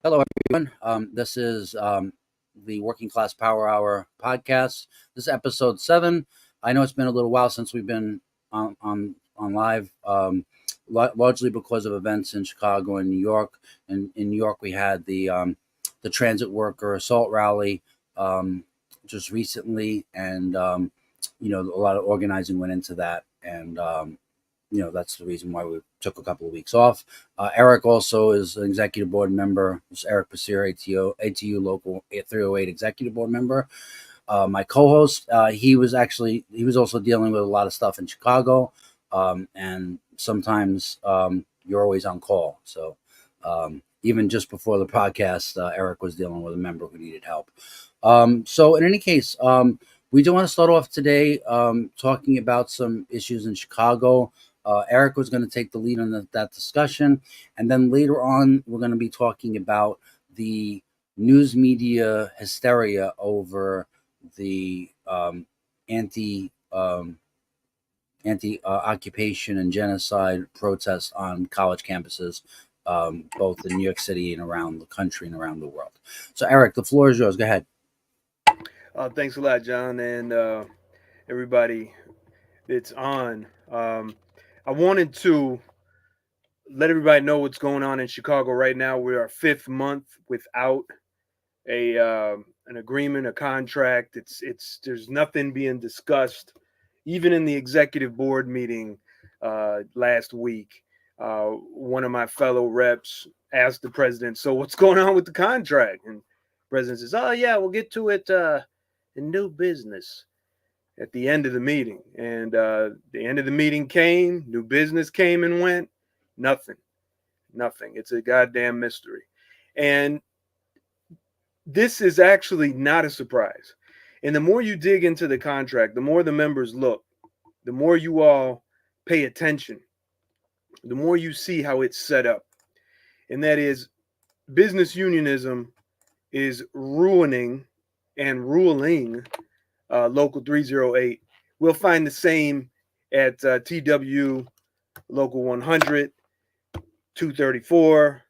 Hello, everyone. This is the Working Class Power Hour podcast. This is episode 7. I know it's been a little while since we've been on live, largely because of events in Chicago and New York. In New York, we had the transit worker assault rally just recently, and a lot of organizing went into that, and that's the reason why we took a couple of weeks off. Eric also is an executive board member. It's Eric Pasir, ATU Local 308 executive board member. My co-host, he was also dealing with a lot of stuff in Chicago, and sometimes you're always on call. So even just before the podcast, Eric was dealing with a member who needed help. So in any case, we do want to start off today talking about some issues in Chicago. Eric was going to take the lead on that discussion. And then later on, we're going to be talking about the news media hysteria over the anti-occupation and genocide protests on college campuses, both in New York City and around the country and around the world. So, Eric, the floor is yours. Go ahead. Thanks a lot, John, and everybody that's on. I wanted to let everybody know what's going on in Chicago right now. We're our 5th month without a an agreement, a contract. It's there's nothing being discussed, even in the executive board meeting last week. One of my fellow reps asked the president, "So what's going on with the contract?" And the president says, "Oh yeah, we'll get to it in new business." At the end of the meeting, and the end of the meeting came, new business came and went, nothing, nothing. It's a goddamn mystery, and this is actually not a surprise. And the more you dig into the contract, the more the members look, the more you all pay attention, the more you see how it's set up. And that is, business unionism is ruining and ruling Local 308. We'll find the same at TW Local 100, 234,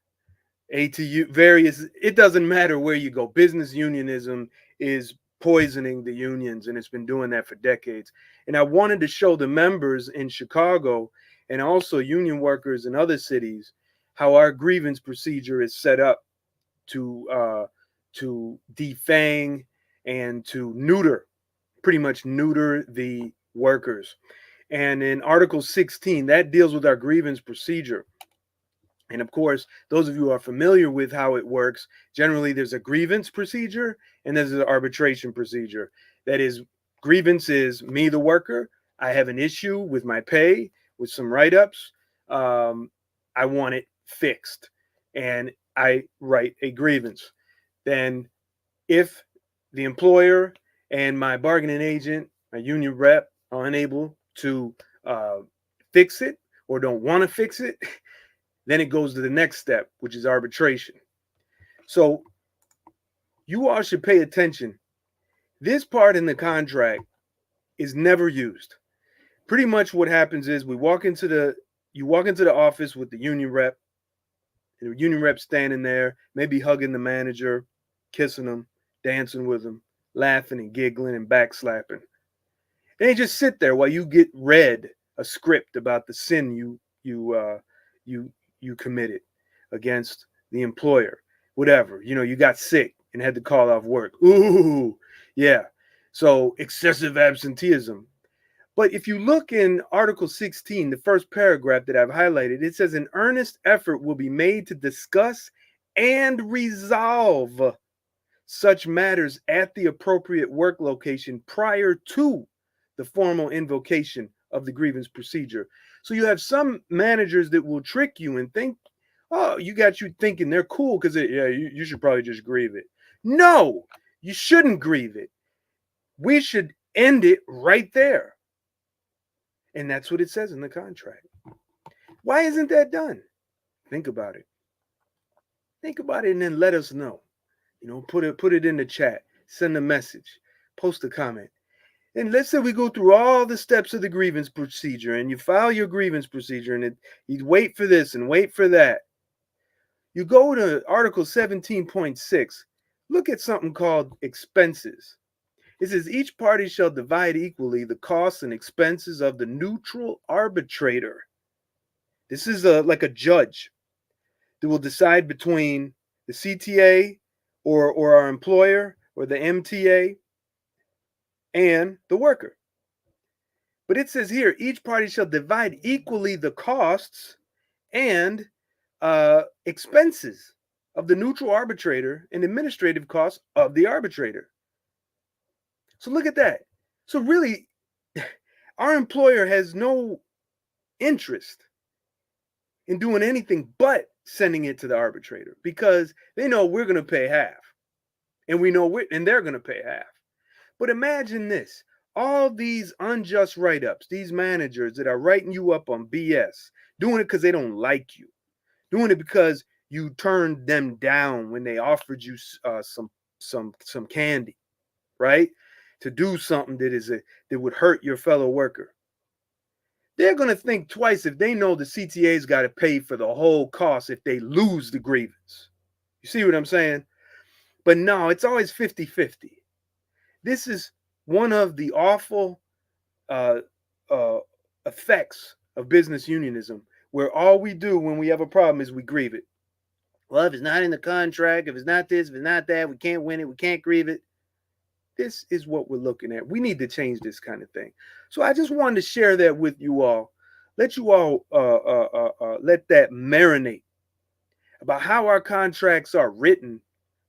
ATU, various. It doesn't matter where you go. Business unionism is poisoning the unions, and it's been doing that for decades. And I wanted to show the members in Chicago and also union workers in other cities how our grievance procedure is set up to defang and to pretty much neuter the workers. And in Article 16, that deals with our grievance procedure. And of course, those of you who are familiar with how it works, generally there's a grievance procedure and there's an arbitration procedure. That is, grievance is me, the worker. I have an issue with my pay, with some write ups. I want it fixed. And I write a grievance. Then, if the employer and my bargaining agent, my union rep, are unable to fix it or don't want to fix it, then it goes to the next step, which is arbitration. So you all should pay attention. This part in the contract is never used. Pretty much what happens is you walk into the office with the union rep. The union rep standing there, maybe hugging the manager, kissing him, dancing with him, laughing and giggling and backslapping. And they just sit there while you get read a script about the sin you committed against the employer, whatever. You got sick and had to call off work. Ooh, yeah. So excessive absenteeism. But if you look in Article 16, the first paragraph that I've highlighted, it says an earnest effort will be made to discuss and resolve such matters at the appropriate work location prior to the formal invocation of the grievance procedure. So you have some managers that will trick you and think, oh, you got you thinking they're cool because you should probably just grieve it. No, you shouldn't grieve it. We should end it right there. And that's what it says in the contract. Why isn't that done? Think about it. Think about it and then let us know. Put it in the chat, send a message, post a comment. And let's say we go through all the steps of the grievance procedure and you file your grievance procedure and you wait for this and wait for that. You go to Article 17.6, look at something called expenses. It says each party shall divide equally the costs and expenses of the neutral arbitrator. This is like a judge that will decide between the CTA or our employer or the MTA and the worker. But it says here each party shall divide equally the costs and expenses of the neutral arbitrator and administrative costs of the arbitrator. So look at that. So really, our employer has no interest in doing anything but sending it to the arbitrator because they know we're going to pay half, and we know and they're going to pay half. But imagine this: all these unjust write-ups, these managers that are writing you up on BS, doing it because they don't like you, doing it because you turned them down when they offered you some candy, right? To do something that would hurt your fellow worker. They're going to think twice if they know the CTA's got to pay for the whole cost if they lose the grievance. You see what I'm saying? But no, it's always 50-50. This is one of the awful effects of business unionism, where all we do when we have a problem is we grieve it. Well, if it's not in the contract, if it's not this, if it's not that, we can't win it, we can't grieve it. This is what we're looking at. We need to change this kind of thing. So I just wanted to share that with you all. Let you all let that marinate about how our contracts are written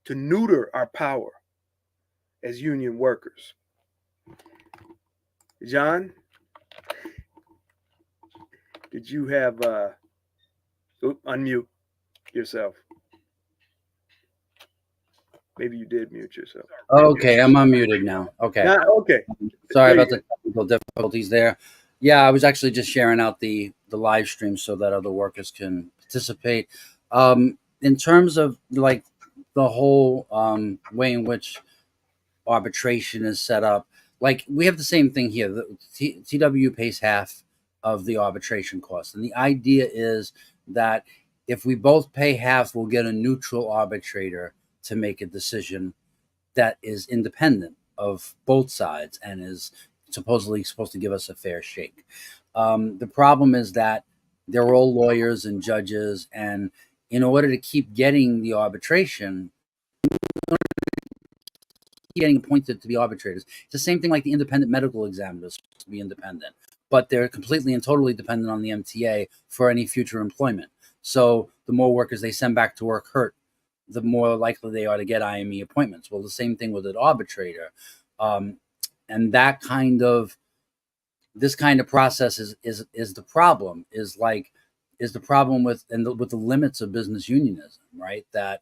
to neuter our power as union workers. John, did you have unmute yourself? Maybe you did mute yourself. Okay, I'm unmuted now. Okay. Okay. Sorry about the technical difficulties there. Yeah, I was actually just sharing out the live stream so that other workers can participate. In terms of like the whole way in which arbitration is set up, like we have the same thing here. The TW pays half of the arbitration cost, and the idea is that if we both pay half, we'll get a neutral arbitrator to make a decision that is independent of both sides and is supposedly supposed to give us a fair shake. The problem is that they're all lawyers and judges, and in order to keep getting the arbitration, getting appointed to be arbitrators, it's the same thing like the independent medical examiners to be independent, but they're completely and totally dependent on the MTA for any future employment. So the more workers they send back to work hurt, the more likely they are to get IME appointments. Well, the same thing with an arbitrator. And that kind of, this kind of process is the problem, is the problem with, with the limits of business unionism, right? That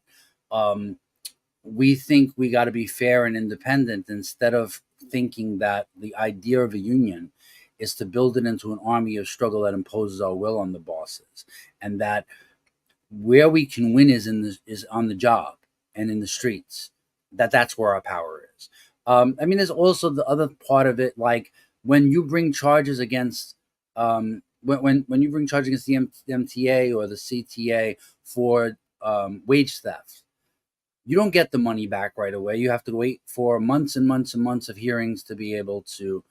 we think we got to be fair and independent instead of thinking that the idea of a union is to build it into an army of struggle that imposes our will on the bosses, and that where we can win is on the job and in the streets. That's where our power is. I mean, there's also the other part of it, like when you bring charges against when you bring charges against the MTA or the CTA for wage theft, you don't get the money back right away. You have to wait for months and months and months of hearings to be able to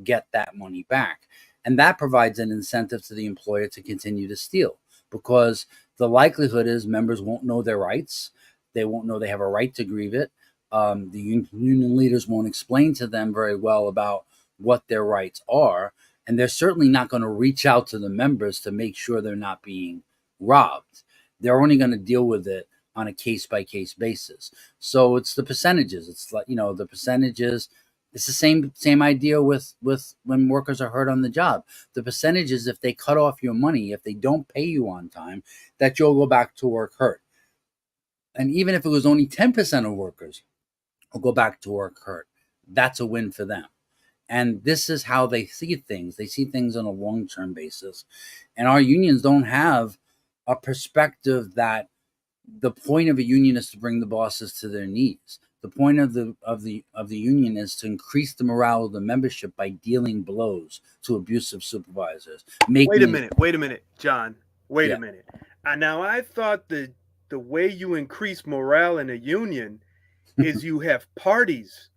get that money back. And that provides an incentive to the employer to continue to steal, because the likelihood is members won't know their rights. They won't know they have a right to grieve it. The union leaders won't explain to them very well about what their rights are. And they're certainly not going to reach out to the members to make sure they're not being robbed. They're only going to deal with it on a case-by-case basis. So it's the percentages. It's like, the percentages. It's the same idea with when workers are hurt on the job. The percentages, if they cut off your money, if they don't pay you on time, that you'll go back to work hurt. And even if it was only 10% of workers will go back to work hurt, that's a win for them. And this is how they see things. They see things on a long-term basis. And our unions don't have a perspective that the point of a union is to bring the bosses to their knees. The point of the union is to increase the morale of the membership by dealing blows to abusive supervisors. Wait a minute, John. Wait a minute. Now I thought the the way you increase morale in a union is you have parties.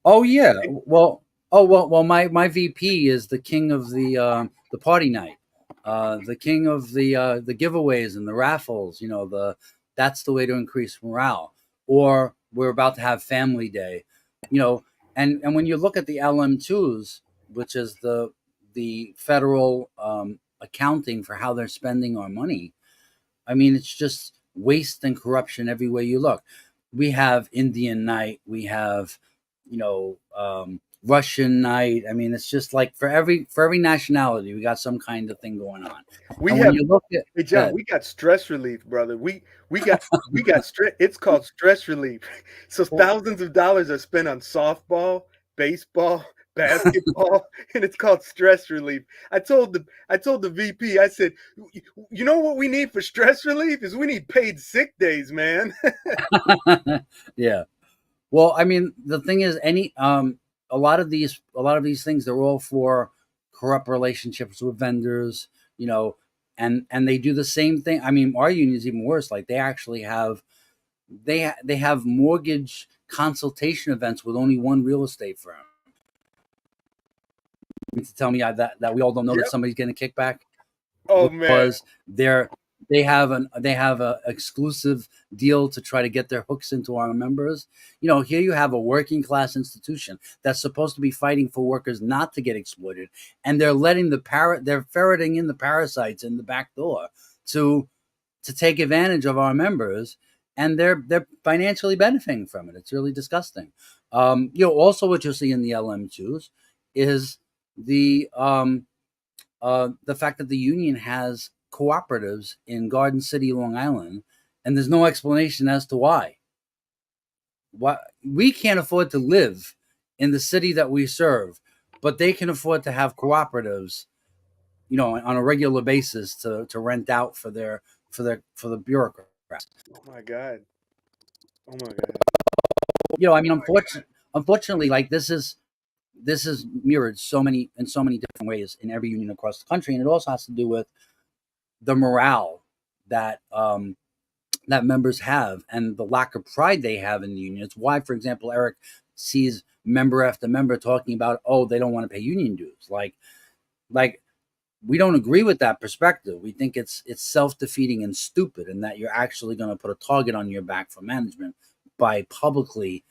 Oh yeah. Well, well. My VP is the king of the party night, the king of the giveaways and the raffles. You know, that's the way to increase morale. Or we're about to have family day, you know, and when you look at the LM2s, which is the federal accounting for how they're spending our money, I mean, it's just waste and corruption every way you look. We have Indian night, we have, Russian night. I mean, it's just like for every nationality, we got some kind of thing going on. We And when have you look at Hey John, that, we got stress relief, brother. We got we got stress. It's called stress relief. So thousands of dollars are spent on softball, baseball, basketball, and it's called stress relief. I told the VP, I said, you know what we need for stress relief is we need paid sick days, man. yeah. Well, I mean, the thing is, a lot of these things, they're all for corrupt relationships with vendors, you know, and they do the same thing. I mean, our union is even worse. Like they have mortgage consultation events with only one real estate firm. To tell me that we all don't know that Yep. somebody's getting a kickback Oh man. because they have a exclusive deal to try to get their hooks into our members. You know, here you have a working class institution that's supposed to be fighting for workers not to get exploited, and they're letting they're ferreting in the parasites in the back door to take advantage of our members, and they're financially benefiting from it. It's really disgusting. Also what you'll see in the LM2s is the fact that the union has cooperatives in Garden City, Long Island, and there's no explanation as to why. Why we can't afford to live in the city that we serve, but they can afford to have cooperatives, on a regular basis to rent out for the bureaucrats. Oh my god. Oh my god. I mean, unfortunately, like this is mirrored in so many different ways in every union across the country, and it also has to do with the morale that that members have and the lack of pride they have in the union. It's why, for example, Eric sees member after member talking about, oh, they don't want to pay union dues. Like we don't agree with that perspective. We think it's self-defeating and stupid, and that you're actually going to put a target on your back for management by publicly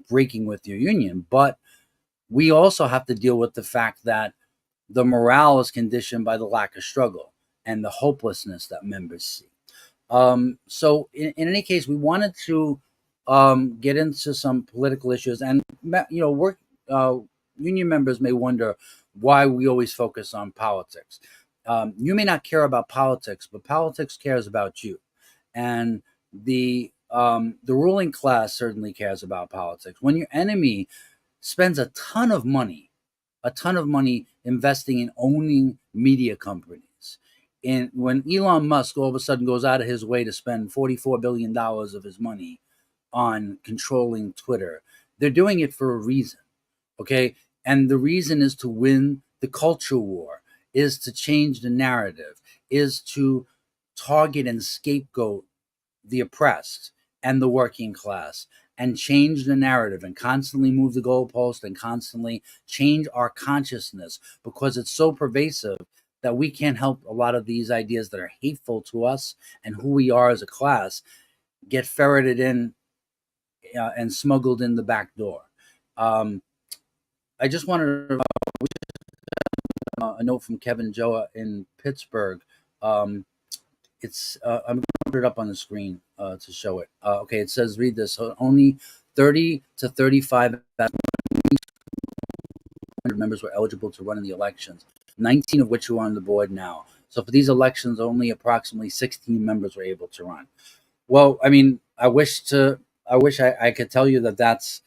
breaking with your union. But we also have to deal with the fact that the morale is conditioned by the lack of struggle and the hopelessness that members see. So, in any case, we wanted to get into some political issues, and work union members may wonder why we always focus on politics. You may not care about politics, but politics cares about you, and the ruling class certainly cares about politics. When your enemy spends a ton of money investing in owning media companies. And when Elon Musk all of a sudden goes out of his way to spend $44 billion of his money on controlling Twitter, they're doing it for a reason. Okay. And the reason is to win the culture war, is to change the narrative, is to target and scapegoat the oppressed and the working class, and change the narrative and constantly move the goalpost and constantly change our consciousness, because it's so pervasive that we can't help a lot of these ideas that are hateful to us and who we are as a class get ferreted in and smuggled in the back door. I just wanted to a note from Kevin Joa in Pittsburgh. I'm going to put it up on the screen to show it. Okay, it says, read this. So only 30 to 35 members were eligible to run in the elections, 19 of which are on the board now. So for these elections, only approximately 16 members were able to run. Well, I mean, I wish I could tell you that that's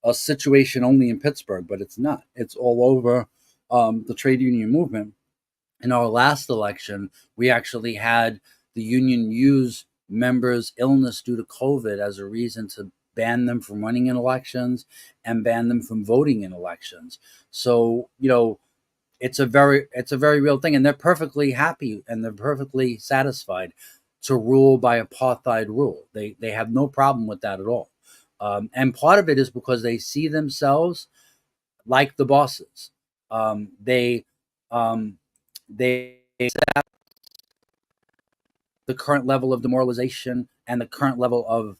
a situation only in Pittsburgh, but it's not. It's all over the trade union movement. In our last election, we actually had the union use members' illness due to COVID as a reason to ban them from running in elections and ban them from voting in elections. So, it's a very real thing, and they're perfectly happy and they're perfectly satisfied. to rule by apartheid rule. They have no problem with that at all. And part of it is because they see themselves like the bosses. They accept the current level of demoralization and the current level of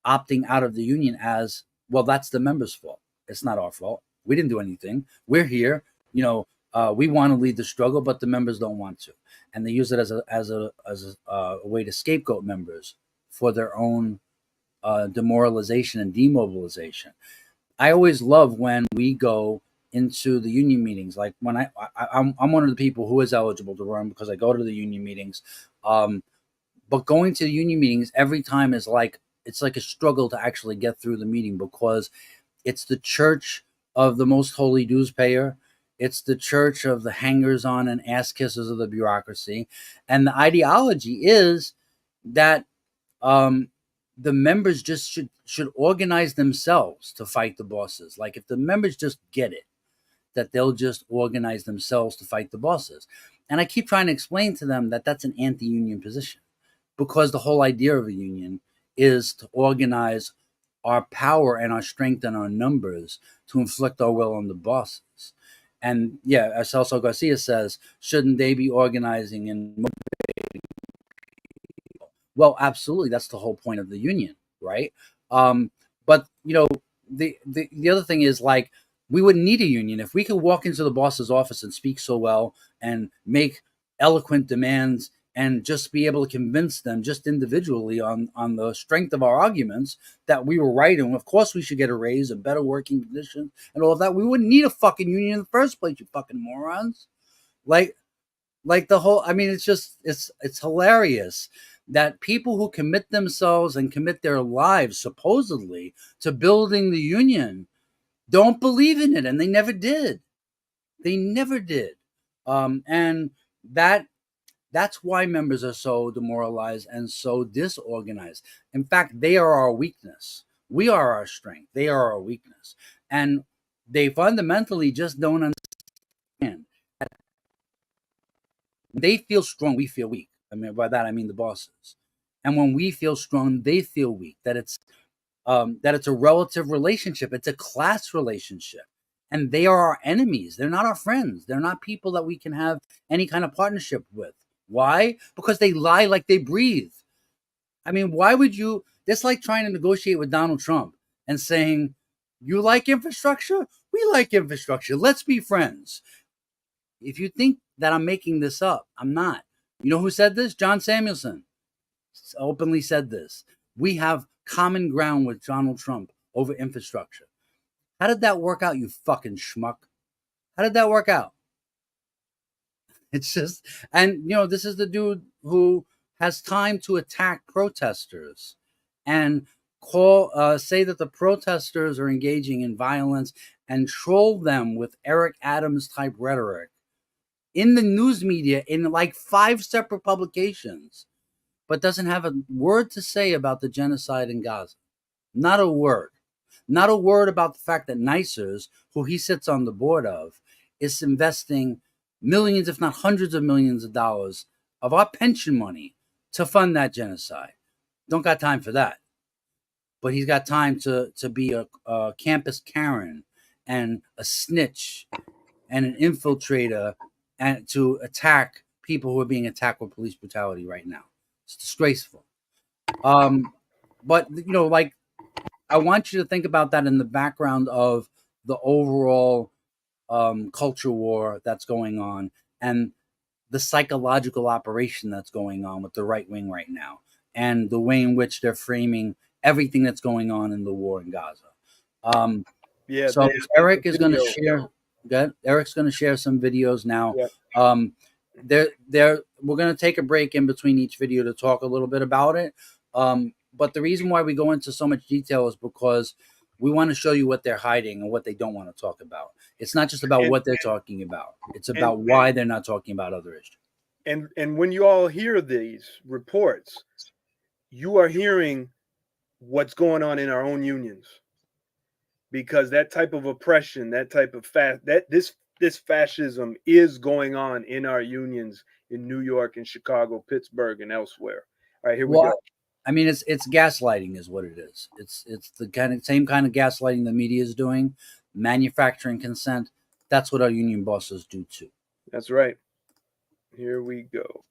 opting out of the union as well. That's the members' fault. It's not our fault. We didn't do anything. We're here. We want to lead the struggle, but the members don't want to, and they use it as a way to scapegoat members for their own demoralization and demobilization. I always love when we go into the union meetings. Like when I'm one of the people who is eligible to run because I go to the union meetings. But going to the union meetings every time is like it's like a struggle to actually get through the meeting because it's the church of the most holy dues payer. It's the church of the hangers on and ass kissers of the bureaucracy. And the ideology is that the members just should organize themselves to fight the bosses. Like if the members just get it, that they'll just organize themselves to fight the bosses. And I keep trying to explain to them that that's an anti-union position because the whole idea of a union is to organize our power and our strength and our numbers to inflict our will on the bosses. And yeah, as Celso Garcia says, shouldn't they be organizing and well, absolutely. That's the whole point of the union, right? But the other thing is like we wouldn't need a union if we could walk into the boss's office and speak so well and make eloquent demands and just be able to convince them just individually on the strength of our arguments that we were right and of course we should get a raise and better working conditions and all of that. We wouldn't need a fucking union in the first place, you fucking morons. Like the whole, I mean, it's hilarious that people who commit themselves and commit their lives supposedly to building the union don't believe in it, and they never did. They never did. And that's why members are so demoralized and so disorganized. In fact, they are our weakness. We are our strength. They are our weakness. And they fundamentally just don't understand. They feel strong, we feel weak. I mean, by that I mean the bosses. And when we feel strong, they feel weak. That it's a relative relationship. It's a class relationship, and they are our enemies. They're not our friends. They're not people that we can have any kind of partnership with. Why? Because they lie like they breathe. I mean, why would you? It's like trying to negotiate with Donald Trump and saying, "You like infrastructure? We like infrastructure. Let's be friends." If you think that I'm making this up, I'm not. You know who said this? John Samuelson openly said this. We have common ground with Donald Trump over infrastructure. How did that work out, you fucking schmuck? How did that work out? It's just, and this is the dude who has time to attack protesters and say that the protesters are engaging in violence and troll them with Eric Adams type rhetoric in the news media in like 5 separate publications, but doesn't have a word to say about the genocide in Gaza. Not a word. Not a word about the fact that NICERS, who he sits on the board of, is investing millions, if not hundreds of millions of dollars of our pension money to fund that genocide. Don't got time for that. But he's got time to be a campus Karen and a snitch and an infiltrator and to attack people who are being attacked with police brutality right now. It's disgraceful. But like I want you to think about that in the background of the overall culture war that's going on and the psychological operation that's going on with the right wing right now and the way in which they're framing everything that's going on in the war in Gaza. Yeah, So Eric is going to share. Good. Eric's going to share some videos now. Yeah. We're going to take a break in between each video to talk a little bit about it. But the reason why we go into so much detail is because we want to show you what they're hiding and what they don't want to talk about. It's not just about what they're talking about. It's about why they're not talking about other issues. And when you all hear these reports, you are hearing what's going on in our own unions. Because that type of oppression, that type of this fascism is going on in our unions in New York and Chicago, Pittsburgh, and elsewhere. All right, here we go. I mean, it's gaslighting is what it is. It's the same kind of gaslighting the media is doing, manufacturing consent. That's what our union bosses do too. That's right. Here we go.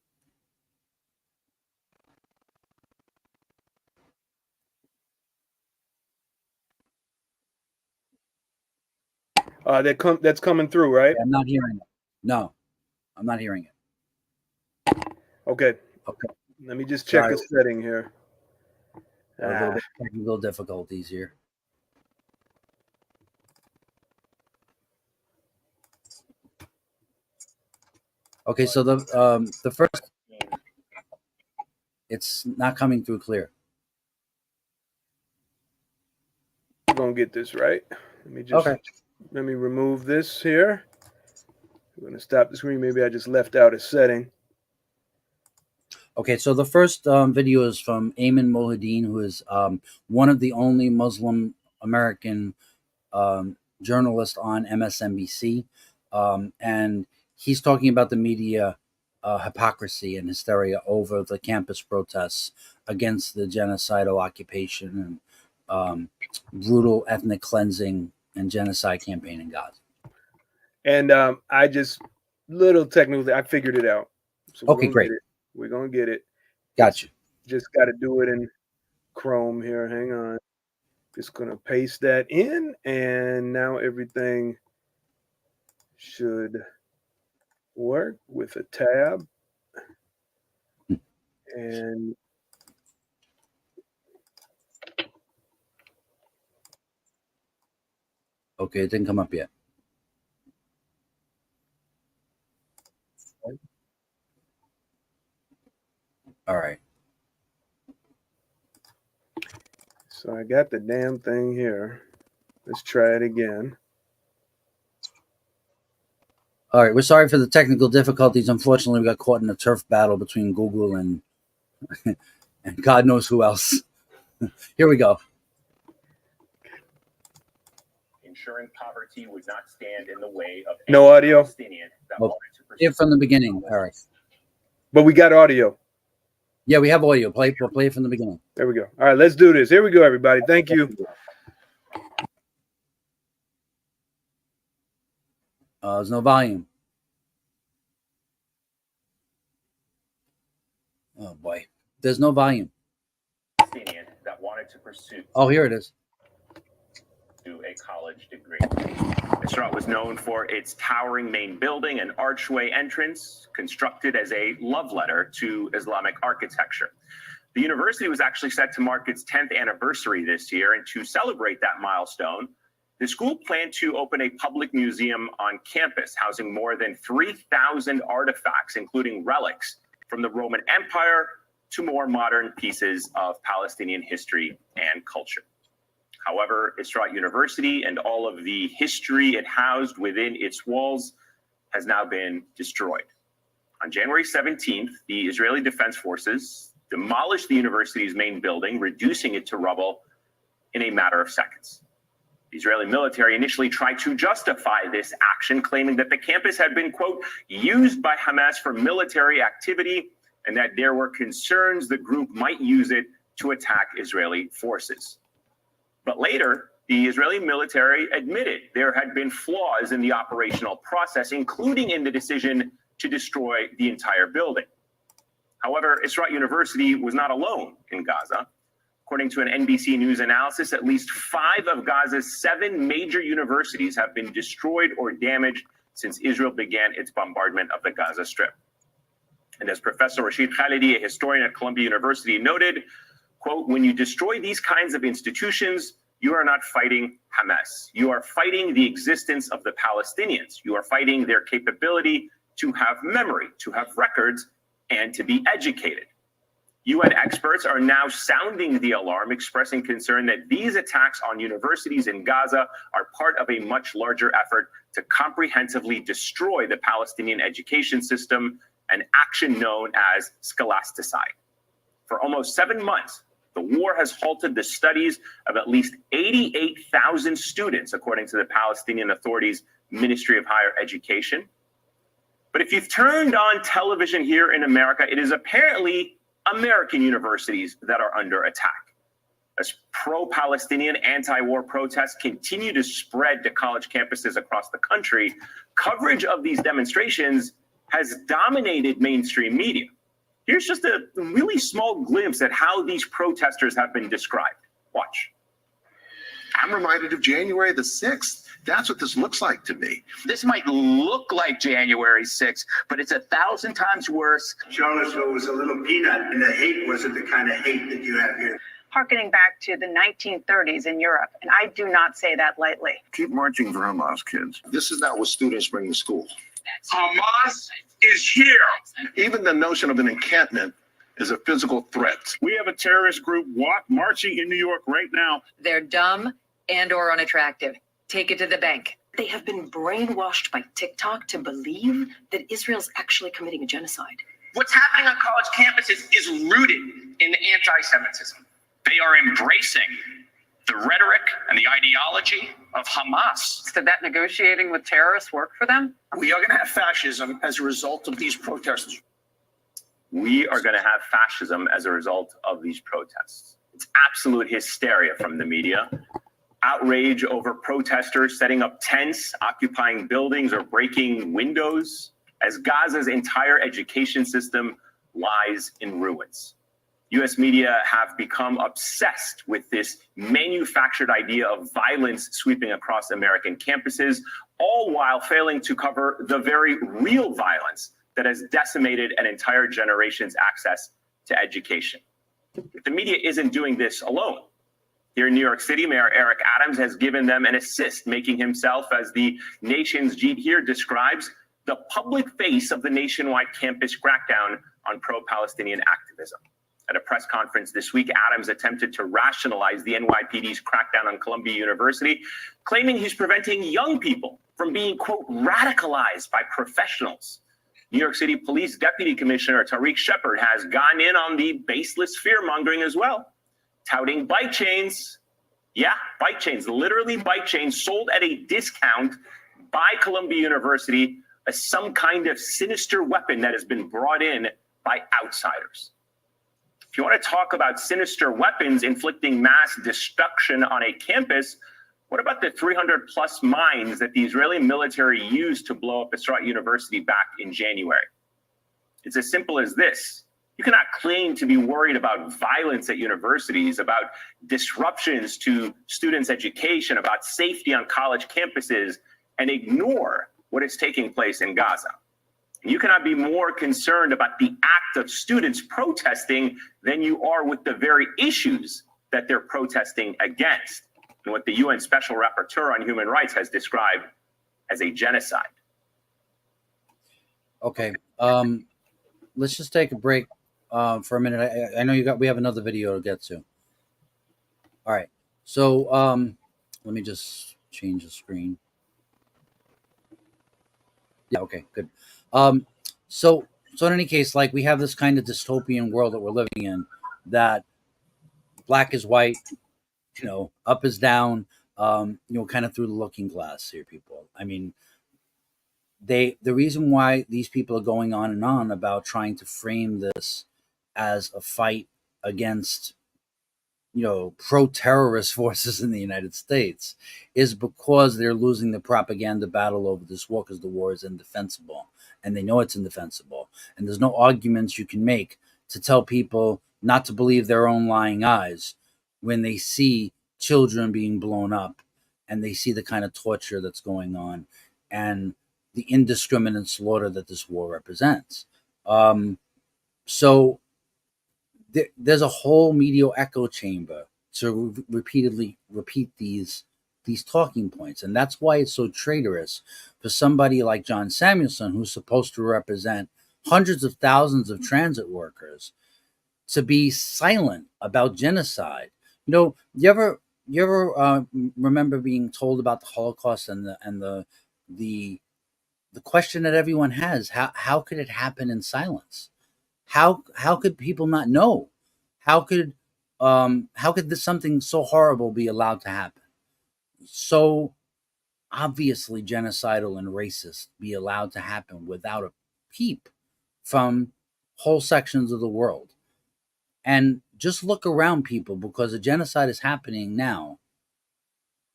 That's coming through, right? I'm not hearing it. No, I'm not hearing it. Okay. Okay. Let me just check a setting here. A little bit of technical difficulties here. Okay, so the first, it's not coming through clear. We're gonna get this right. Let me remove this here. I'm gonna stop the screen. Maybe I just left out a setting. Okay, so the first video is from Ayman Mohideen, who is one of the only Muslim American journalists on MSNBC, and he's talking about the media hypocrisy and hysteria over the campus protests against the genocidal occupation and brutal ethnic cleansing and genocide campaign in Gaza. And I just little technically, I figured it out. So okay, great. We're gonna get it. Gotcha. Just got to do it in Chrome here. Hang on. Just gonna paste that in, and now everything should work with a tab. And okay, it didn't come up yet. All right. So I got the damn thing here. Let's try it again. All right. We're sorry for the technical difficulties. Unfortunately, we got caught in a turf battle between Google and and God knows who else. Here we go. Ensuring poverty would not stand in the way of no audio. Well, from the beginning, Eric. But we got audio. Yeah, we have audio. We'll play it from the beginning. There we go. All right, let's do this. Here we go, everybody. Thank you. There's no volume. Oh boy, there's no volume. That wanted to pursue. Oh, here it is. A college degree. Israel was known for its towering main building and archway entrance, constructed as a love letter to Islamic architecture. The university was actually set to mark its 10th anniversary this year, and to celebrate that milestone, the school planned to open a public museum on campus, housing more than 3,000 artifacts, including relics from the Roman Empire to more modern pieces of Palestinian history and culture. However, Israeli University and all of the history it housed within its walls has now been destroyed. On January 17th, the Israeli Defense Forces demolished the university's main building, reducing it to rubble in a matter of seconds. The Israeli military initially tried to justify this action, claiming that the campus had been, quote, used by Hamas for military activity and that there were concerns the group might use it to attack Israeli forces. But later, the Israeli military admitted there had been flaws in the operational process, including in the decision to destroy the entire building. However, Israel University was not alone in Gaza. According to an NBC News analysis, at least 5 of Gaza's 7 major universities have been destroyed or damaged since Israel began its bombardment of the Gaza Strip. And as Professor Rashid Khalidi, a historian at Columbia University, noted, quote, when you destroy these kinds of institutions, you are not fighting Hamas. You are fighting the existence of the Palestinians. You are fighting their capability to have memory, to have records, and to be educated. UN experts are now sounding the alarm, expressing concern that these attacks on universities in Gaza are part of a much larger effort to comprehensively destroy the Palestinian education system, an action known as scholasticide. For almost 7 months, the war has halted the studies of at least 88,000 students, according to the Palestinian Authority's Ministry of Higher Education. But if you've turned on television here in America, it is apparently American universities that are under attack. As pro-Palestinian anti-war protests continue to spread to college campuses across the country, coverage of these demonstrations has dominated mainstream media. Here's just a really small glimpse at how these protesters have been described. Watch. I'm reminded of January the 6th. That's what this looks like to me. This might look like January 6th, but it's 1,000 times worse. Charlottesville was a little peanut, and the hate wasn't the kind of hate that you have here. Harkening back to the 1930s in Europe, and I do not say that lightly. Keep marching for Hamas, kids. This is not what students bring to school. Hamas is here. Even the notion of an encampment is a physical threat. We have a terrorist group marching in New York right now. They're dumb and or unattractive. Take it to the bank. They have been brainwashed by TikTok to believe that Israel's actually committing a genocide. What's happening on college campuses is rooted in anti-Semitism. They are embracing the rhetoric and the ideology of Hamas. Did that negotiating with terrorists work for them? We are going to have fascism as a result of these protests. We are going to have fascism as a result of these protests. It's absolute hysteria from the media. Outrage over protesters setting up tents, occupying buildings, or breaking windows, as Gaza's entire education system lies in ruins. US media have become obsessed with this manufactured idea of violence sweeping across American campuses, all while failing to cover the very real violence that has decimated an entire generation's access to education. The media isn't doing this alone. Here in New York City, Mayor Eric Adams has given them an assist, making himself, as the nation's Jeet here describes, the public face of the nationwide campus crackdown on pro-Palestinian activism. At a press conference this week, Adams attempted to rationalize the NYPD's crackdown on Columbia University, claiming he's preventing young people from being, quote, radicalized by professionals. New York City Police Deputy Commissioner Tariq Shepard has gone in on the baseless fear-mongering as well, touting bike chains. Yeah, bike chains, literally bike chains sold at a discount by Columbia University as some kind of sinister weapon that has been brought in by outsiders. If you want to talk about sinister weapons inflicting mass destruction on a campus, what about the 300 plus mines that the Israeli military used to blow up Israel University back in January? It's as simple as this. You cannot claim to be worried about violence at universities, about disruptions to students' education, about safety on college campuses, and ignore what is taking place in Gaza. You cannot be more concerned about the act of students protesting than you are with the very issues that they're protesting against, and what the UN Special Rapporteur on Human Rights has described as a genocide. Okay, let's just take a break for a minute. I know we have another video to get to. All right, so let me just change the screen. Yeah, okay, good. So in any case, like, we have this kind of dystopian world that we're living in, that black is white, up is down, kind of through the looking glass here, people. I mean, the reason why these people are going on and on about trying to frame this as a fight against, pro-terrorist forces in the United States is because they're losing the propaganda battle over this war, because the war is indefensible, and they know it's indefensible. And there's no arguments you can make to tell people not to believe their own lying eyes when they see children being blown up and they see the kind of torture that's going on and the indiscriminate slaughter that this war represents. So there's a whole media echo chamber to repeatedly repeat these talking points. And that's why it's so traitorous for somebody like John Samuelson, who's supposed to represent hundreds of thousands of transit workers, to be silent about genocide. You ever remember being told about the Holocaust and the question that everyone has, how could it happen in silence? How could people not know? How could this something so horrible be allowed to happen? So obviously genocidal and racist be allowed to happen without peep from whole sections of the world. And just look around, people, because a genocide is happening now.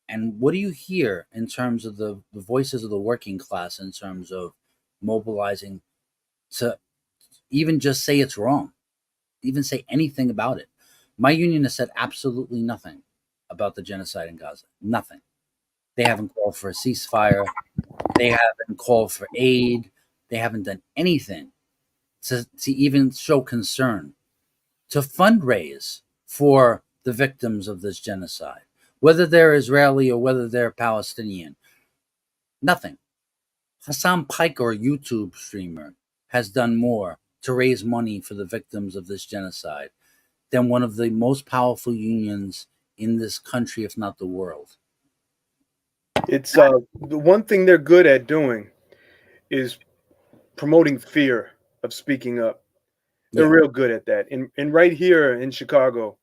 And what do you hear in terms of the voices of the working class, in terms of mobilizing to even just say it's wrong, even say anything about it? My union has said absolutely nothing about the genocide in Gaza. Nothing. They haven't called for a ceasefire. They haven't called for aid. They haven't done anything to even show concern, to fundraise for the victims of this genocide, whether they're Israeli or whether they're Palestinian. Nothing. Hassan Piker, a YouTube streamer, has done more to raise money for the victims of this genocide than one of the most powerful unions in this country, if not the world. It's the one thing they're good at doing is promoting fear of speaking up. They're real good at that. And right here in Chicago,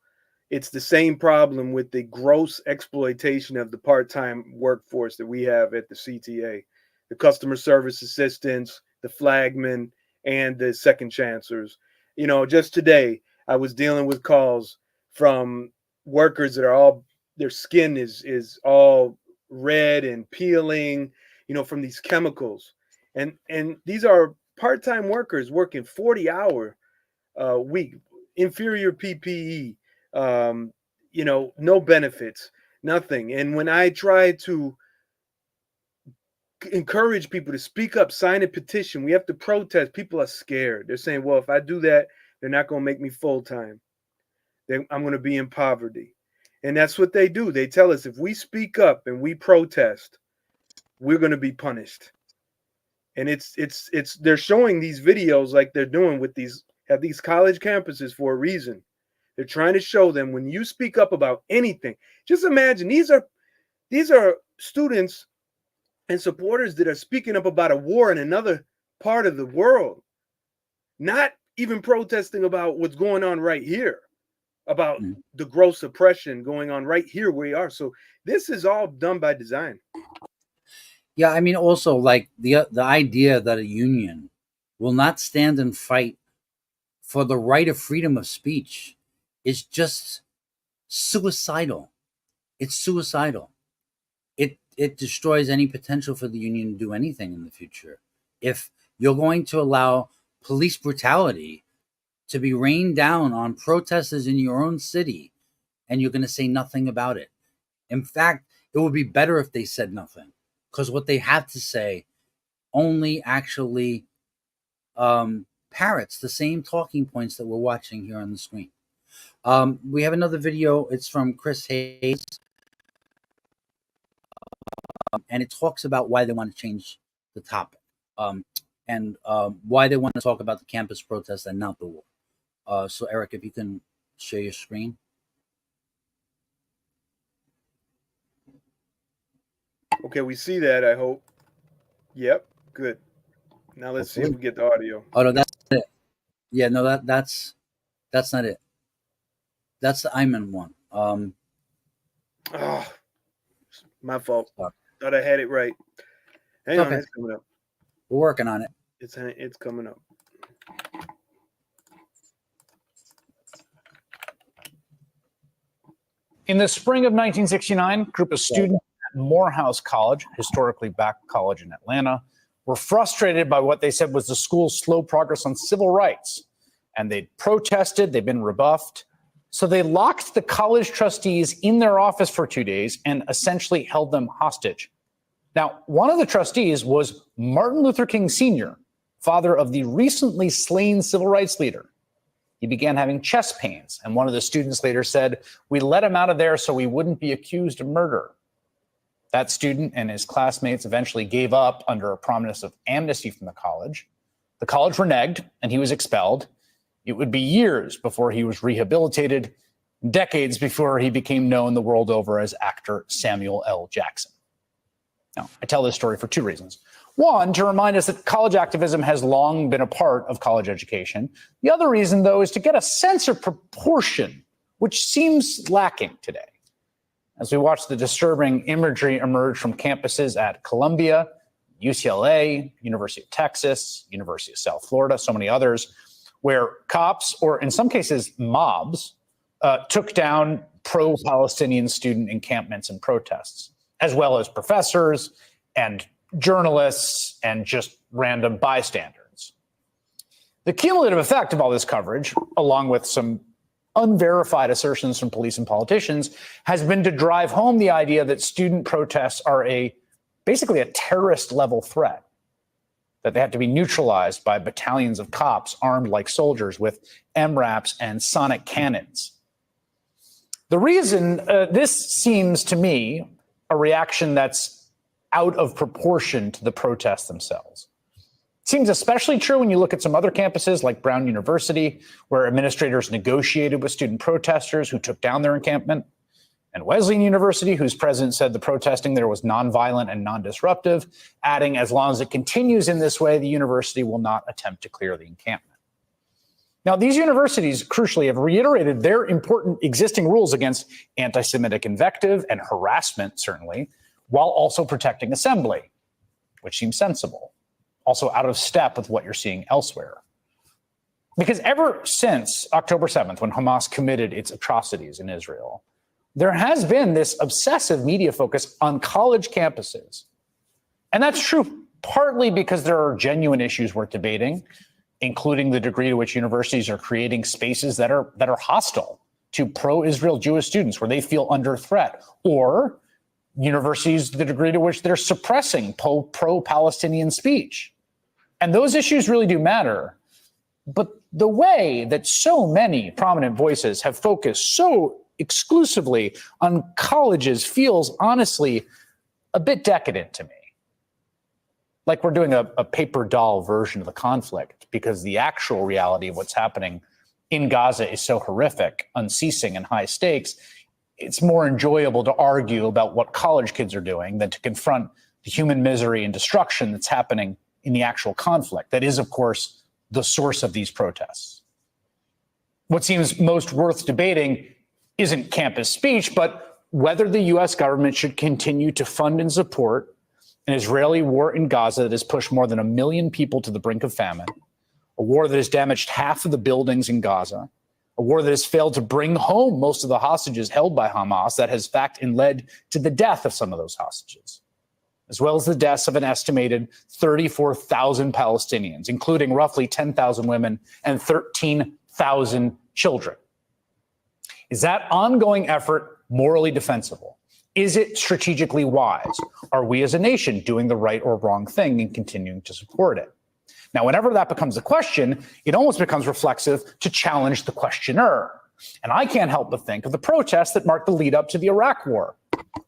it's the same problem with the gross exploitation of the part-time workforce that we have at the CTA, the customer service assistants, the flagmen, and the second chancers. You know, just today, I was dealing with calls from workers that are all, their skin is all red and peeling, you know, from these chemicals. And these are part-time workers working 40-hour week, inferior PPE, you know, no benefits, nothing. And when I try to encourage people to speak up, sign a petition, we have to protest, people are scared. They're saying, well, if I do that, they're not going to make me full-time. I'm going to be in poverty. And that's what they do. They tell us if we speak up and we protest, we're going to be punished. And they're showing these videos like they're doing with these college campuses for a reason. They're trying to show them when you speak up about anything. Just imagine these are students and supporters that are speaking up about a war in another part of the world, not even protesting about what's going on right here, about the gross oppression going on right here where we are. So this is all done by design. Yeah, I mean, also, like, the idea that a union will not stand and fight for the right of freedom of speech is just suicidal. It's suicidal. It destroys any potential for the union to do anything in the future. If you're going to allow police brutality to be rained down on protesters in your own city, and you're going to say nothing about it. In fact, it would be better if they said nothing, because what they have to say only actually parrots the same talking points that we're watching here on the screen. We have another video. It's from Chris Hayes, and it talks about why they want to change the topic, and why they want to talk about the campus protest and not the war. So, Eric, if you can share your screen. Okay, we see that, I hope. Yep, good. Now let's see if we get the audio. Oh, no, that's it. Yeah, no, that's not it. That's the Ayman one. Oh, my fault. Thought I had it right. Hang on, it's coming up. We're working on it. It's coming up. In the spring of 1969, a group of students at Morehouse College, historically black college in Atlanta, were frustrated by what they said was the school's slow progress on civil rights. And they protested, they've been rebuffed. So they locked the college trustees in their office for 2 days and essentially held them hostage. Now, one of the trustees was Martin Luther King Sr., father of the recently slain civil rights leader. He began having chest pains, and one of the students later said, "We let him out of there so we wouldn't be accused of murder." That student and his classmates eventually gave up under a promise of amnesty from the college. The college reneged, and he was expelled. It would be years before he was rehabilitated, decades before he became known the world over as actor Samuel L. Jackson. Now, I tell this story for two reasons. One, to remind us that college activism has long been a part of college education. The other reason, though, is to get a sense of proportion, which seems lacking today. As we watch the disturbing imagery emerge from campuses at Columbia, UCLA, University of Texas, University of South Florida, so many others, where cops, or in some cases mobs, took down pro-Palestinian student encampments and protests, as well as professors and journalists and just random bystanders. The cumulative effect of all this coverage, along with some unverified assertions from police and politicians, has been to drive home the idea that student protests are basically a terrorist level threat, that they have to be neutralized by battalions of cops armed like soldiers with MRAPs and sonic cannons. The reason this seems to me a reaction that's out of proportion to the protests themselves. Seems especially true when you look at some other campuses like Brown University, where administrators negotiated with student protesters who took down their encampment, and Wesleyan University, whose president said the protesting there was nonviolent and non-disruptive, adding, as long as it continues in this way, the university will not attempt to clear the encampment. Now, these universities, crucially, have reiterated their important existing rules against anti-Semitic invective and harassment, certainly, while also protecting assembly, which seems sensible, also out of step with what you're seeing elsewhere. Because ever since October 7th, when Hamas committed its atrocities in Israel, there has been this obsessive media focus on college campuses. And that's true partly because there are genuine issues worth debating, including the degree to which universities are creating spaces that are hostile to pro-Israel Jewish students, where they feel under threat, or universities, the degree to which they're suppressing pro-Palestinian speech. And those issues really do matter. But the way that so many prominent voices have focused so exclusively on colleges feels honestly a bit decadent to me. Like we're doing a paper doll version of the conflict, because the actual reality of what's happening in Gaza is so horrific, unceasing, and high stakes. It's more enjoyable to argue about what college kids are doing than to confront the human misery and destruction that's happening in the actual conflict. That is, of course, the source of these protests. What seems most worth debating isn't campus speech, but whether the U.S. government should continue to fund and support an Israeli war in Gaza that has pushed more than 1 million people to the brink of famine, a war that has damaged half of the buildings in Gaza, a war that has failed to bring home most of the hostages held by Hamas, that has in fact led to the death of some of those hostages, as well as the deaths of an estimated 34,000 Palestinians, including roughly 10,000 women and 13,000 children. Is that ongoing effort morally defensible? Is it strategically wise? Are we as a nation doing the right or wrong thing and continuing to support it? Now, whenever that becomes a question, it almost becomes reflexive to challenge the questioner. And I can't help but think of the protests that marked the lead up to the Iraq War,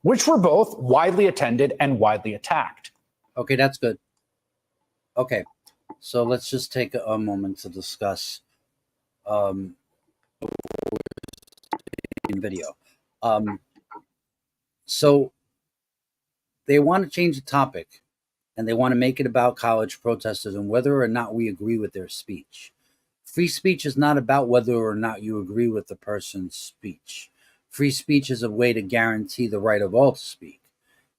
which were both widely attended and widely attacked. Okay, that's good. Okay, so let's just take a moment to discuss video. So they want to change the topic, and they want to make it about college protesters and whether or not we agree with their speech. Free speech is not about whether or not you agree with the person's speech. Free speech is a way to guarantee the right of all to speak.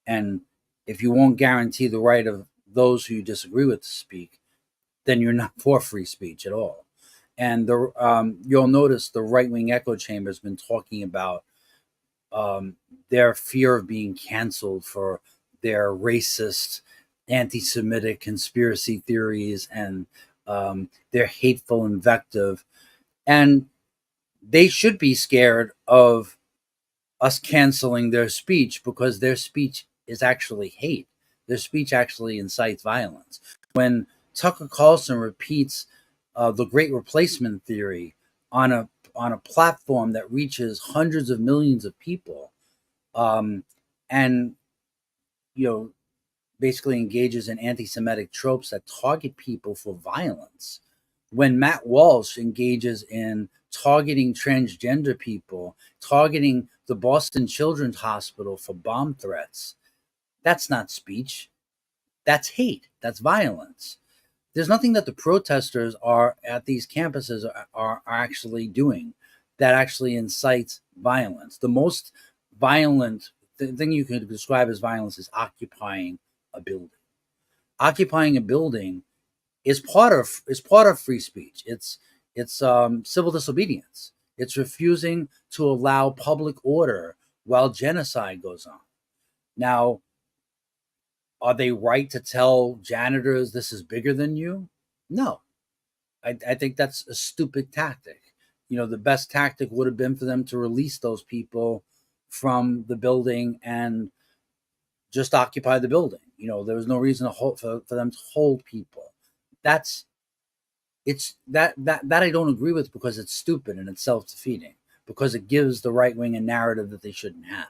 And if you won't guarantee the right of those who you disagree with to speak, then you're not for free speech at all. And you'll notice the right-wing echo chamber has been talking about their fear of being canceled for their racist, anti-Semitic conspiracy theories and their hateful invective. And they should be scared of us canceling their speech, because their speech is actually hate. Their speech actually incites violence. When Tucker Carlson repeats the Great Replacement theory on a platform that reaches hundreds of millions of people, and basically engages in anti-Semitic tropes that target people for violence. When Matt Walsh engages in targeting transgender people, targeting the Boston Children's Hospital for bomb threats, that's not speech. That's hate. That's violence. There's nothing that the protesters are at these campuses are actually doing that actually incites violence. The most violent thing you can describe as violence is occupying a building. occupying a building is part of free speech. It's civil disobedience. It's refusing to allow public order while genocide goes on. Now, are they right to tell janitors this is bigger than you? No. I think that's a stupid tactic. The best tactic would have been for them to release those people from the building and just occupy the building. There was no reason for them to hold people. That I don't agree with, because it's stupid and it's self-defeating, because it gives the right wing a narrative that they shouldn't have,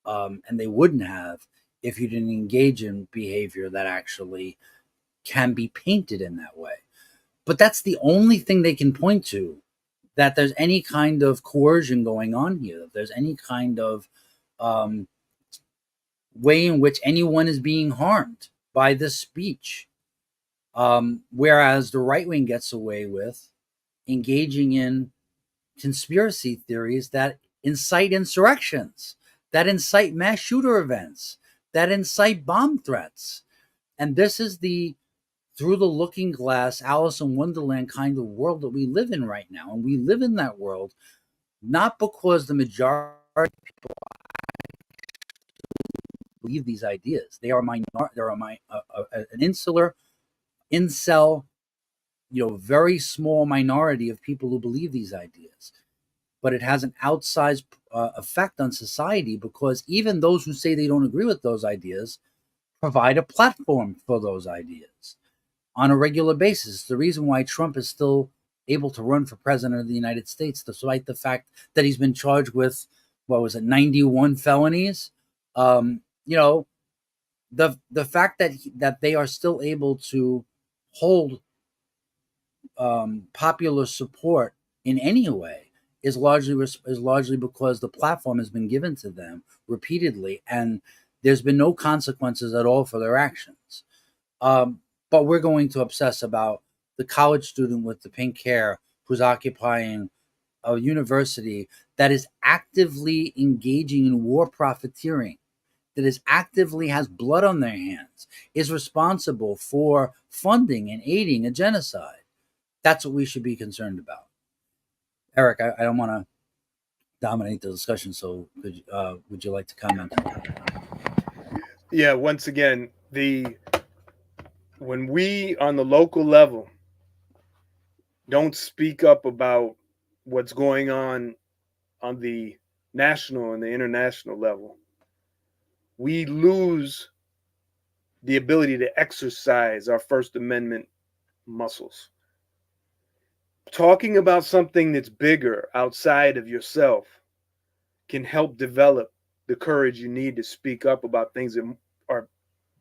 and they wouldn't have if you didn't engage in behavior that actually can be painted in that way. But that's the only thing they can point to, that there's any kind of coercion going on here, that there's any kind of way in which anyone is being harmed by this speech. Whereas the right wing gets away with engaging in conspiracy theories that incite insurrections, that incite mass shooter events, that incite bomb threats. And this is the through the looking glass, Alice in Wonderland kind of world that we live in right now. And we live in that world not because the majority of people believe these ideas. They are an insular, incel, very small minority of people who believe these ideas. But it has an outsized effect on society, because even those who say they don't agree with those ideas provide a platform for those ideas on a regular basis. The reason why Trump is still able to run for president of the United States, despite the fact that he's been charged with, 91 felonies. The fact that they are still able to hold popular support in any way is largely because the platform has been given to them repeatedly, and there's been no consequences at all for their actions. But we're going to obsess about the college student with the pink hair who's occupying a university that is actively engaging in war profiteering, that is actively has blood on their hands, is responsible for funding and aiding a genocide. That's what we should be concerned about. Eric, I don't want to dominate the discussion, so would you like to comment? Yeah, once again, when we on the local level don't speak up about what's going on the national and the international level, we lose the ability to exercise our First Amendment muscles. Talking about something that's bigger outside of yourself can help develop the courage you need to speak up about things that are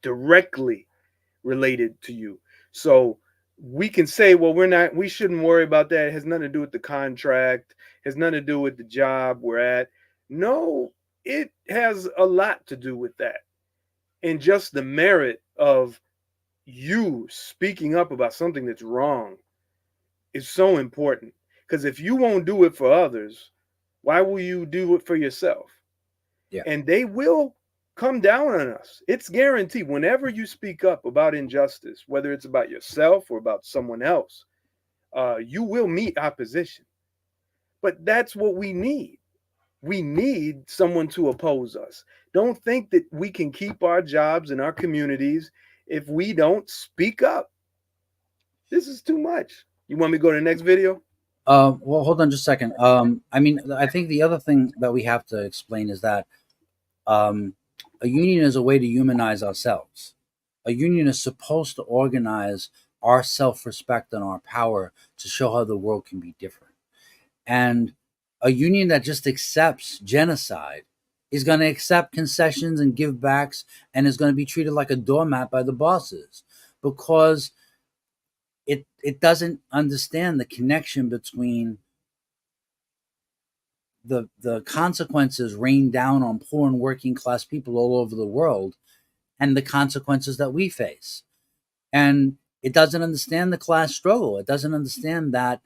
directly related to you. So we can say, well, we shouldn't worry about that. It has nothing to do with the contract, has nothing to do with the job we're at. No, it has a lot to do with that. And just the merit of you speaking up about something that's wrong is so important. Because if you won't do it for others, why will you do it for yourself? Yeah. And they will come down on us. It's guaranteed. Whenever you speak up about injustice, whether it's about yourself or about someone else, you will meet opposition. But that's what we need. We need someone to oppose us. Don't think that we can keep our jobs in our communities if we don't speak up. This is too much. You want me to go to the next video? Well, hold on just a second. I think the other thing that we have to explain is that a union is a way to humanize ourselves. A union is supposed to organize our self-respect and our power to show how the world can be different. And a union that just accepts genocide is going to accept concessions and give backs and is going to be treated like a doormat by the bosses, because it doesn't understand the connection between the consequences rained down on poor and working class people all over the world and the consequences that we face. And it doesn't understand the class struggle. It doesn't understand that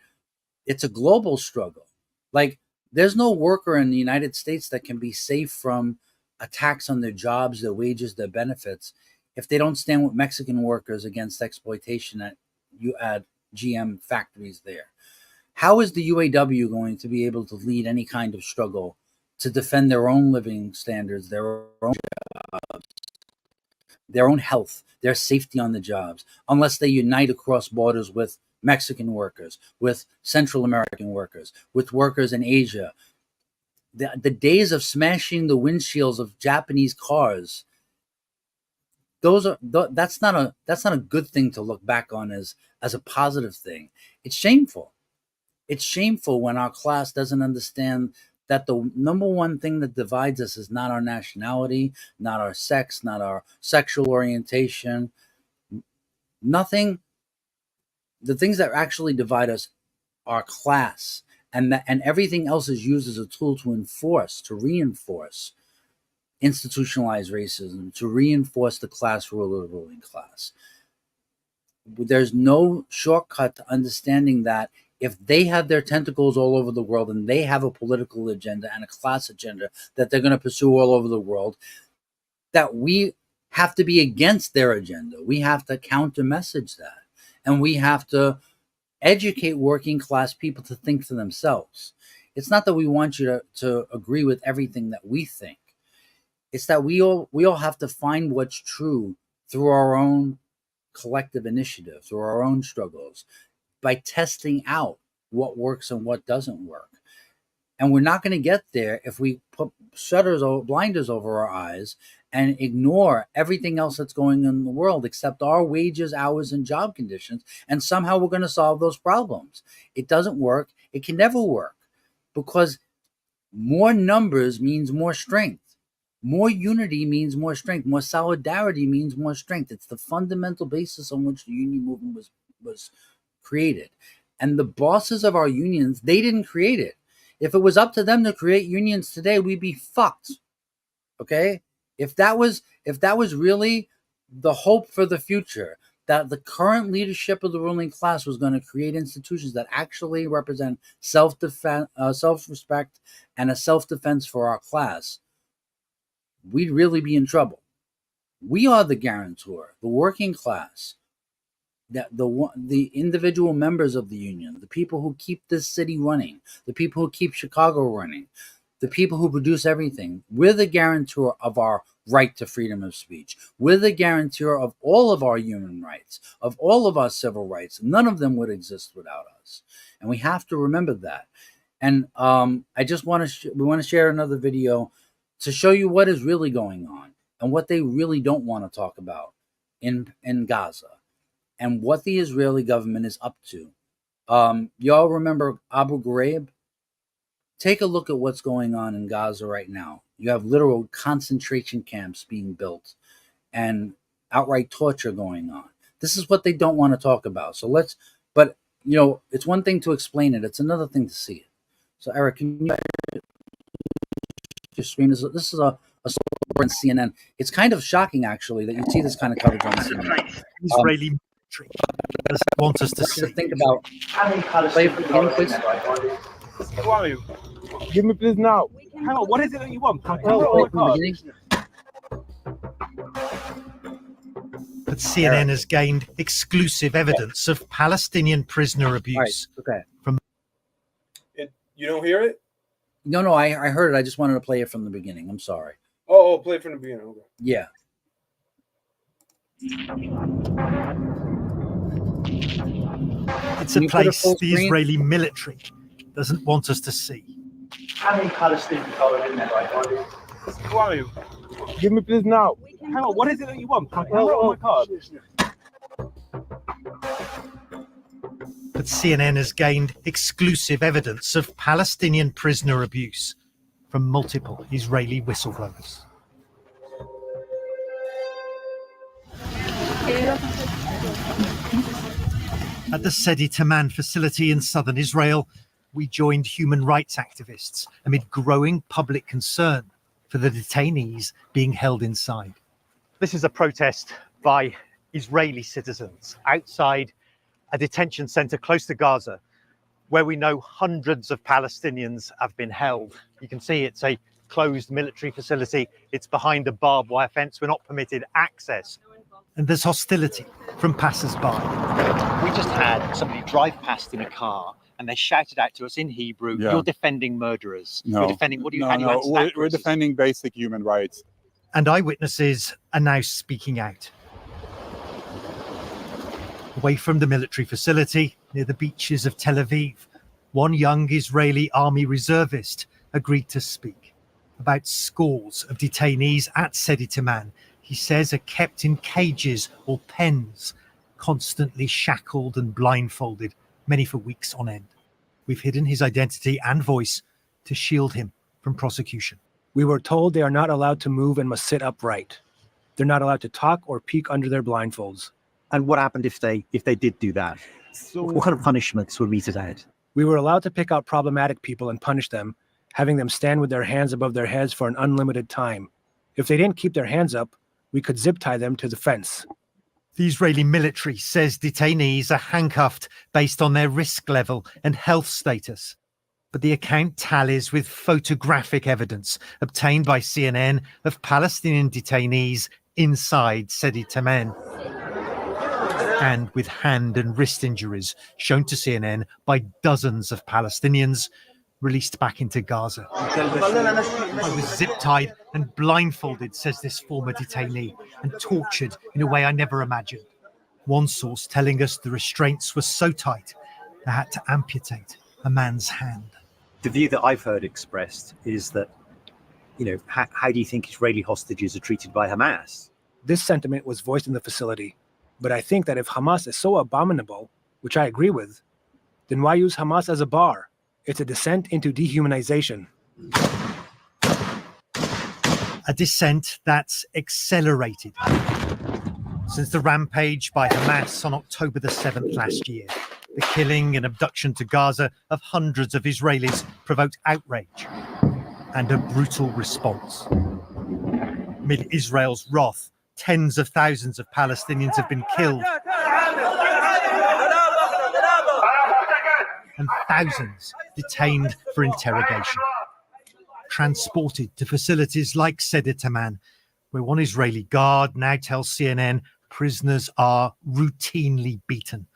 it's a global struggle. Like, there's no worker in the United States that can be safe from attacks on their jobs, their wages, their benefits if they don't stand with Mexican workers against exploitation, that you add GM factories there? How is the UAW going to be able to lead any kind of struggle to defend their own living standards, their own jobs, their own health, their safety on the jobs, unless they unite across borders with Mexican workers, with Central American workers, with workers in Asia? The days of smashing the windshields of Japanese cars, that's not a good thing to look back on as a positive thing. It's shameful. It's shameful when our class doesn't understand that the number one thing that divides us is not our nationality, not our sex, not our sexual orientation, nothing. The things that actually divide us are class, and everything else is used as a tool to reinforce institutionalized racism, to reinforce the class rule of the ruling class. There's no shortcut to understanding that if they have their tentacles all over the world and they have a political agenda and a class agenda that they're going to pursue all over the world, that we have to be against their agenda. We have to counter message that. And we have to educate working class people to think for themselves. It's not that we want you to agree with everything that we think. It's that we all have to find what's true through our own collective initiative, through our own struggles, by testing out what works and what doesn't work. And we're not going to get there if we put blinders over our eyes and ignore everything else that's going on in the world except our wages, hours, and job conditions, and somehow we're going to solve those problems. It doesn't work. It can never work, because more numbers means more strength. More unity means more strength. More solidarity means more strength. It's the fundamental basis on which the union movement was created. And the bosses of our unions, they didn't create it. If it was up to them to create unions today, we'd be fucked. Okay? If that was really the hope for the future, that the current leadership of the ruling class was going to create institutions that actually represent self-defense, self-respect, and a self-defense for our class, we'd really be in trouble. We are the guarantor, the working class, that the individual members of the union, the people who keep this city running, the people who keep Chicago running, the people who produce everything. We're the guarantor of our right to freedom of speech. We're the guarantor of all of our human rights, of all of our civil rights. None of them would exist without us. And we have to remember that. And I just want to share another video to show you what is really going on and what they really don't want to talk about in Gaza and what the Israeli government is up to. Y'all remember Abu Ghraib? Take a look at what's going on in Gaza right now. You have literal concentration camps being built and outright torture going on. This is what they don't want to talk about. So but it's one thing to explain it. It's another thing to see it. So Eric, can you just screen this? This is a story on CNN. It's kind of shocking, actually, that you see this kind of coverage on CNN. Israeli military doesn't want us to see. Think about. Play it for me, please. Who are you? Give me please now. Hang on, what is it that you want? But CNN has gained exclusive evidence of Palestinian prisoner abuse. Okay. You don't hear it? No, I heard it. I just wanted to play it from the beginning. I'm sorry. Oh, play it from the beginning. Okay. Yeah. It's a place the Israeli military doesn't want us to see. How many Palestinians are in there right now? Who are you? Give me please now. Hang on, what is it that you want? My card. But CNN has gained exclusive evidence of Palestinian prisoner abuse from multiple Israeli whistleblowers. At the Sedi Taman facility in southern Israel, we joined human rights activists amid growing public concern for the detainees being held inside. This is a protest by Israeli citizens outside a detention center close to Gaza, where we know hundreds of Palestinians have been held. You can see it's a closed military facility. It's behind a barbed wire fence. We're not permitted access And there's hostility from passers-by. We just had somebody drive past in a car and they shouted out to us in Hebrew, "You're defending murderers." No. You're defending, what do you, how do you No, answer that? we're defending basic human rights. And eyewitnesses are now speaking out. Away from the military facility, near the beaches of Tel Aviv, one young Israeli army reservist agreed to speak about scores of detainees at Sedi Taman. He says are kept in cages or pens, constantly shackled and blindfolded, many for weeks on end. We've hidden his identity and voice to shield him from prosecution. We were told they are not allowed to move and must sit upright. They're not allowed to talk or peek under their blindfolds. And what happened if they did do that? So, what kind of punishments were meted out? We were allowed to pick out problematic people and punish them, having them stand with their hands above their heads for an unlimited time. If they didn't keep their hands up, we could zip tie them to the fence. The Israeli military says detainees are handcuffed based on their risk level and health status. But the account tallies with photographic evidence obtained by CNN of Palestinian detainees inside Sedi Taman, and with hand and wrist injuries shown to CNN by dozens of Palestinians released back into Gaza. I was zip-tied and blindfolded, says this former detainee, and tortured in a way I never imagined. One source telling us the restraints were so tight they had to amputate a man's hand. The view that I've heard expressed is that, how do you think Israeli hostages are treated by Hamas? This sentiment was voiced in the facility. But I think that if Hamas is so abominable, which I agree with, then why use Hamas as a bar? It's a descent into dehumanization. A descent that's accelerated since the rampage by Hamas on October the 7th last year. The killing and abduction to Gaza of hundreds of Israelis provoked outrage and a brutal response. Amid Israel's wrath, tens of thousands of Palestinians have been killed and thousands detained for interrogation, transported to facilities like Sedi Taman, where one Israeli guard now tells CNN prisoners are routinely beaten.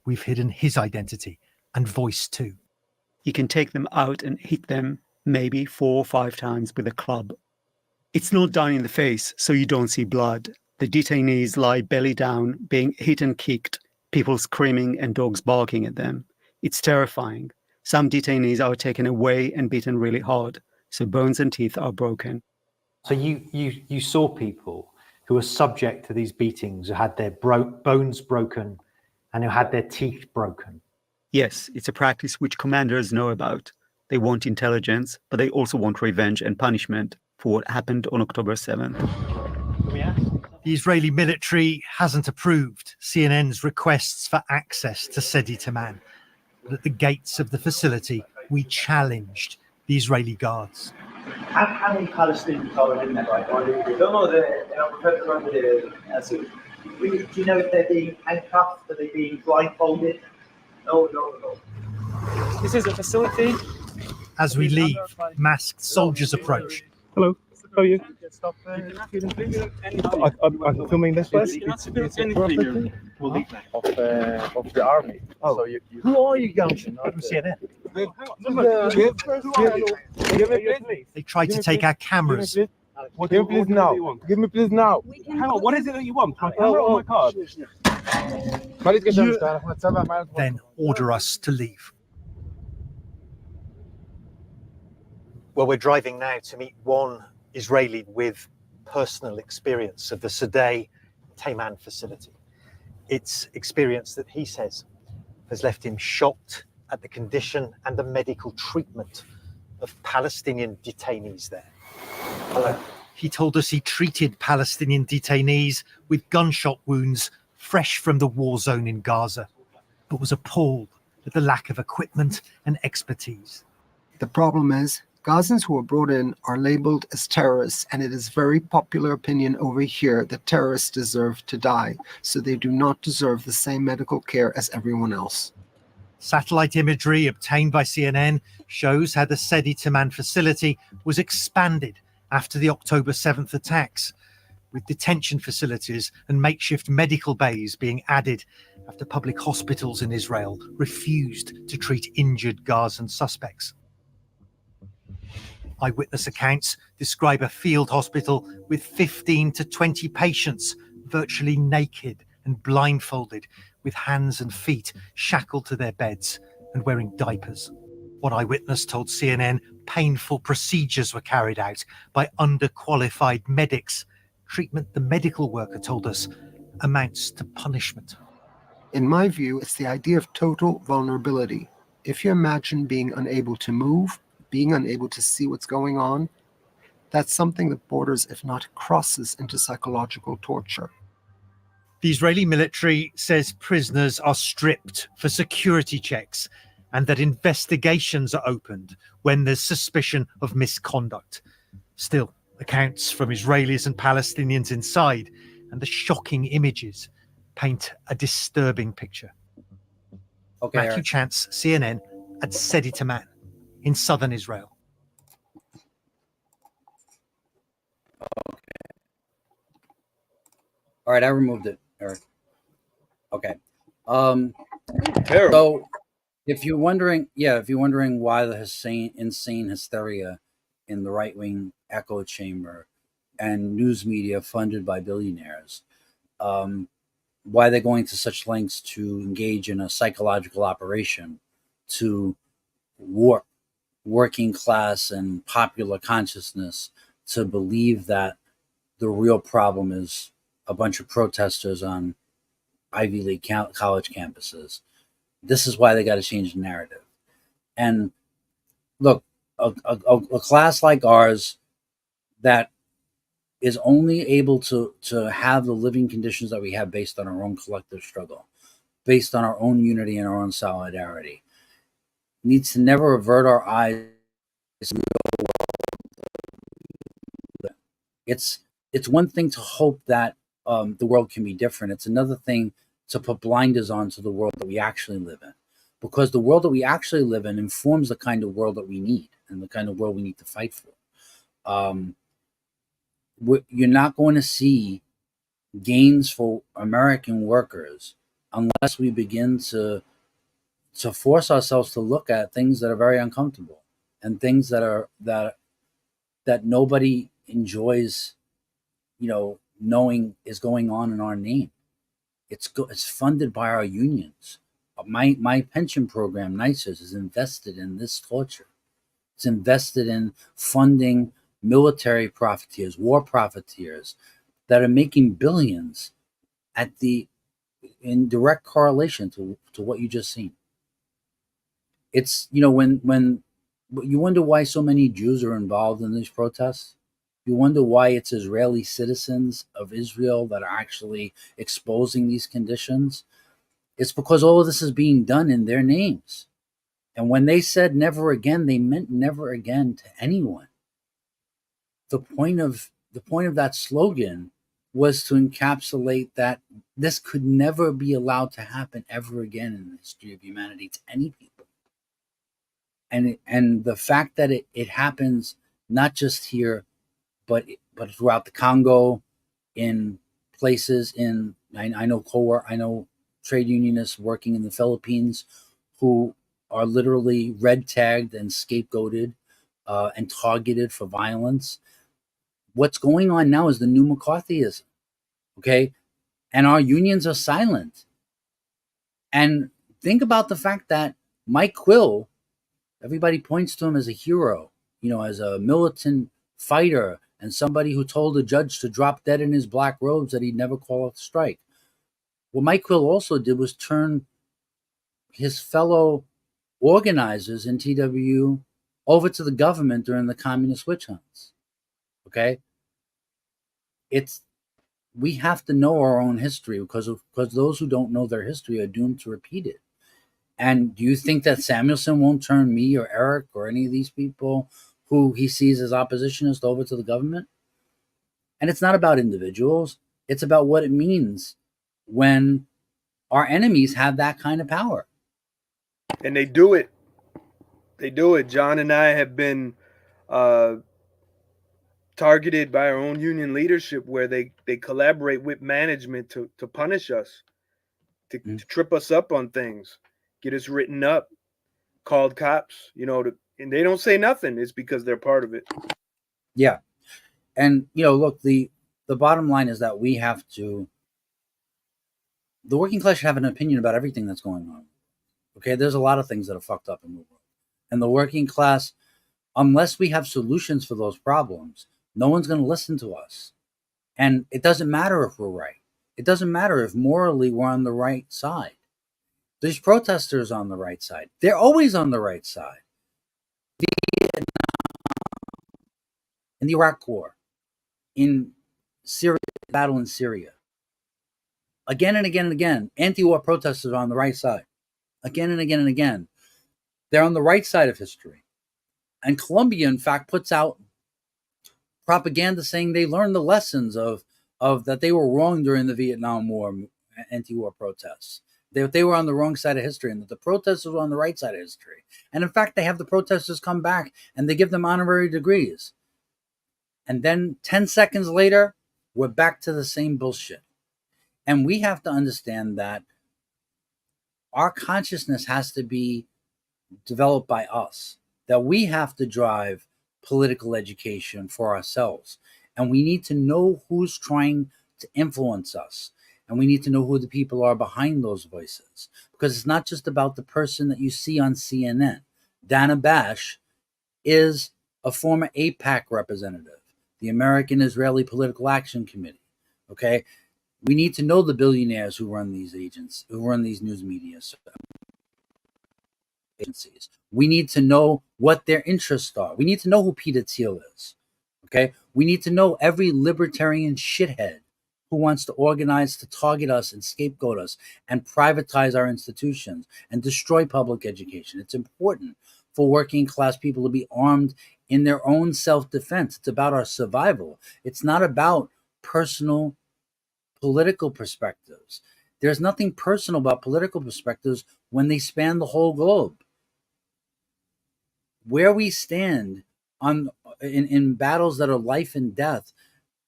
We've hidden his identity and voice too. You can take them out and hit them maybe 4 or 5 times with a club. It's not down in the face, so you don't see blood. The detainees lie belly down, being hit and kicked, people screaming and dogs barking at them. It's terrifying. Some detainees are taken away and beaten really hard, so bones and teeth are broken. So you saw people who were subject to these beatings, who had their bones broken and who had their teeth broken. Yes, it's a practice which commanders know about. They want intelligence, but they also want revenge and punishment for what happened on October 7th. The Israeli military hasn't approved CNN's requests for access to Sedi Taman. But at the gates of the facility, we challenged the Israeli guards. How many Palestinians are in there right now? We don't know. Do you know if they're being handcuffed? Are they being blindfolded? No. This is a facility. As we leave, masked soldiers approach. Hello, how are you? I'm filming this place. It's a property of the army. Oh, so who are you, young? From CNN. They try to take our cameras. Give me please now. Give me please now. Hang on, what is it that you want? My camera or my card? Then order us to leave. Well, we're driving now to meet one Israeli with personal experience of the Sedi Taman facility. It's experience that he says has left him shocked at the condition and the medical treatment of Palestinian detainees there. He told us he treated Palestinian detainees with gunshot wounds fresh from the war zone in Gaza, but was appalled at the lack of equipment and expertise. The problem is, Gazans who are brought in are labeled as terrorists, and it is very popular opinion over here that terrorists deserve to die, so they do not deserve the same medical care as everyone else. Satellite imagery obtained by CNN shows how the Sedi Taman facility was expanded after the October 7th attacks. with detention facilities and makeshift medical bays being added after public hospitals in Israel refused to treat injured Gazan suspects. Eyewitness accounts describe a field hospital with 15 to 20 patients, virtually naked and blindfolded, with hands and feet shackled to their beds and wearing diapers. One eyewitness told CNN painful procedures were carried out by underqualified medics. Treatment, the medical worker told us, amounts to punishment. In my view, it's the idea of total vulnerability. If you imagine being unable to move, being unable to see what's going on, that's something that borders, if not crosses, into psychological torture. The Israeli military says prisoners are stripped for security checks and that investigations are opened when there's suspicion of misconduct. Still, accounts from Israelis and Palestinians inside and the shocking images paint a disturbing picture. Okay, Matthew Eric. Chance, CNN, at Sedi Taman in southern Israel. All right, I removed it, Eric. Okay. Terrible. So if you're wondering why the insane hysteria in the right-wing echo chamber and news media funded by billionaires, why they're going to such lengths to engage in a psychological operation to warp working class and popular consciousness to believe that the real problem is a bunch of protesters on Ivy League college campuses. This is why they got to change the narrative. And look, a class like ours that is only able to have the living conditions that we have based on our own collective struggle, based on our own unity and our own solidarity, needs to never avert our eyes. It's one thing to hope that the world can be different. It's another thing to put blinders on to the world that we actually live in, because the world that we actually live in informs the kind of world that we need and the kind of world we need to fight for. You're not going to see gains for American workers unless we begin to force ourselves to look at things that are very uncomfortable and things that nobody enjoys, knowing is going on in our name. It's funded by our unions. My pension program, NICERS, is invested in this torture. It's invested in funding military profiteers, war profiteers that are making billions in direct correlation to what you just seen. It's, when you wonder why so many Jews are involved in these protests. You wonder why it's Israeli citizens of Israel that are actually exposing these conditions. It's because all of this is being done in their names. And when they said never again, they meant never again to anyone. The point of that slogan was to encapsulate that this could never be allowed to happen ever again in the history of humanity to any people. And the fact that it happens not just here, but throughout the Congo, in places I know trade unionists working in the Philippines who are literally red tagged and scapegoated and targeted for violence. What's going on now is the new McCarthyism, okay? And our unions are silent. And think about the fact that Mike Quill, everybody points to him as a hero, as a militant fighter and somebody who told the judge to drop dead in his black robes that he'd never call off the strike. What Mike Quill also did was turn his fellow organizers in TWU over to the government during the communist witch hunts. Okay? We have to know our own history because those who don't know their history are doomed to repeat it. And do you think that Samuelson won't turn me or Eric or any of these people who he sees as oppositionists over to the government? And it's not about individuals. It's about what it means when our enemies have that kind of power. And they do it. They do it. John and I have been targeted by our own union leadership, where they collaborate with management to punish us, to trip us up on things, get us written up, called cops, and they don't say nothing. It's because they're part of it. Yeah. And, look, the bottom line is that the working class should have an opinion about everything that's going on. Okay. There's a lot of things that are fucked up in the world. And the working class, unless we have solutions for those problems, no one's going to listen to us. And it doesn't matter if we're right. It doesn't matter if morally we're on the right side. These protesters on the right side. They're always on the right side. In the Iraq War, in Syria, battle in Syria. Again and again and again, anti-war protesters are on the right side. Again and again and again. They're on the right side of history. And Colombia, in fact, puts out propaganda saying they learned the lessons of that they were wrong during the Vietnam War anti-war protests. They were on the wrong side of history, and that the protesters were on the right side of history. And in fact, they have the protesters come back and they give them honorary degrees. And then 10 seconds later, we're back to the same bullshit. And we have to understand that our consciousness has to be developed by us, that we have to drive political education for ourselves. And we need to know who's trying to influence us. And we need to know who the people are behind those voices. Because it's not just about the person that you see on CNN. Dana Bash is a former AIPAC representative, the American Israeli Political Action Committee. Okay? We need to know the billionaires who run these agents, who run these news media agencies. We need to know what their interests are. We need to know who Peter Thiel is. Okay? We need to know every libertarian shithead who wants to organize to target us and scapegoat us and privatize our institutions and destroy public education. It's important for working class people to be armed in their own self-defense. It's about our survival. It's not about personal political perspectives. There's nothing personal about political perspectives when they span the whole globe. Where we stand in battles that are life and death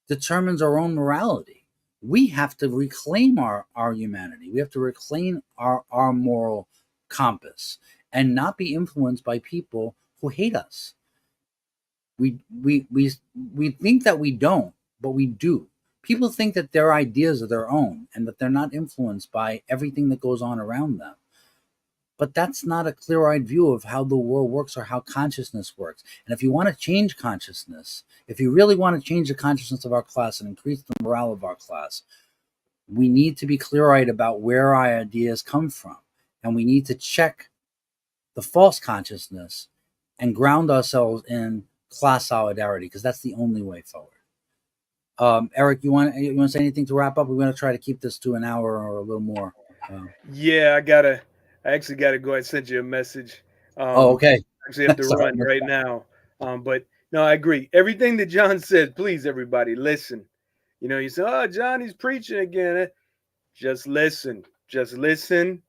determines our own morality. We have to reclaim our humanity. We have to reclaim our moral compass and not be influenced by people who hate us. We think that we don't, but we do. People think that their ideas are their own and that they're not influenced by everything that goes on around them. But that's not a clear-eyed view of how the world works or how consciousness works. And if you want to change consciousness, if you really want to change the consciousness of our class and increase the morale of our class, we need to be clear-eyed about where our ideas come from. And we need to check the false consciousness and ground ourselves in class solidarity, because that's the only way forward. Eric, you want to say anything to wrap up? We're going to try to keep this to an hour or a little more. Yeah, I actually gotta go. I sent you a message. Okay. I actually have to run right now. But no, I agree. Everything that John said, please, everybody, listen. You say, oh, John, he's preaching again. Just listen. Just listen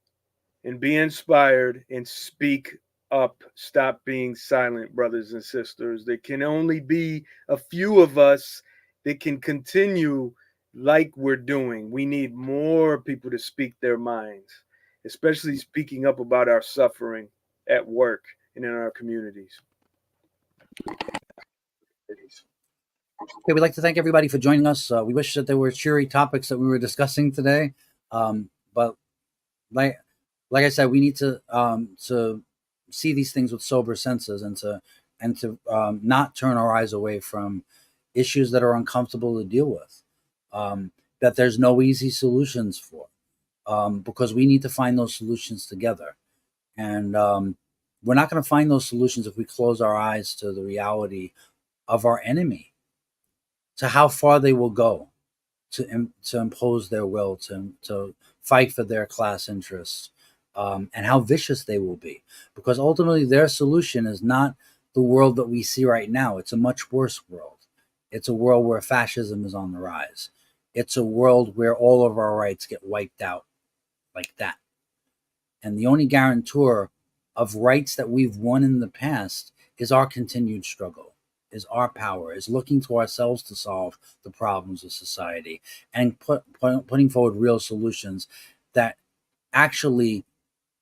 and be inspired and speak up. Stop being silent, brothers and sisters. There can only be a few of us that can continue like we're doing. We need more people to speak their minds, especially speaking up about our suffering at work and in our communities. Okay, we'd like to thank everybody for joining us. We wish that there were cheery topics that we were discussing today, but like I said, we need to see these things with sober senses and to not turn our eyes away from issues that are uncomfortable to deal with. That there's no easy solutions for, because we need to find those solutions together, and we're not going to find those solutions if we close our eyes to the reality of our enemy, to how far they will go to impose their will, to fight for their class interests, and how vicious they will be. Because ultimately their solution is not the world that we see right now. It's a much worse world. It's a world where fascism is on the rise. It's a world where all of our rights get wiped out like that. And the only guarantor of rights that we've won in the past is our continued struggle, is our power, is looking to ourselves to solve the problems of society and putting forward real solutions that actually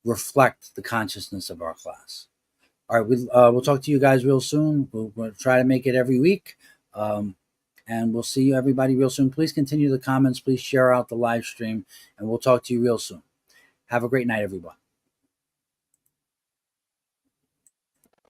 reflect the consciousness of our class. All right, we'll talk to you guys real soon. We'll try to make it every week. And we'll see you everybody real soon. Please continue the comments. Please share out the live stream, and we'll talk to you real soon. Have a great night, everyone.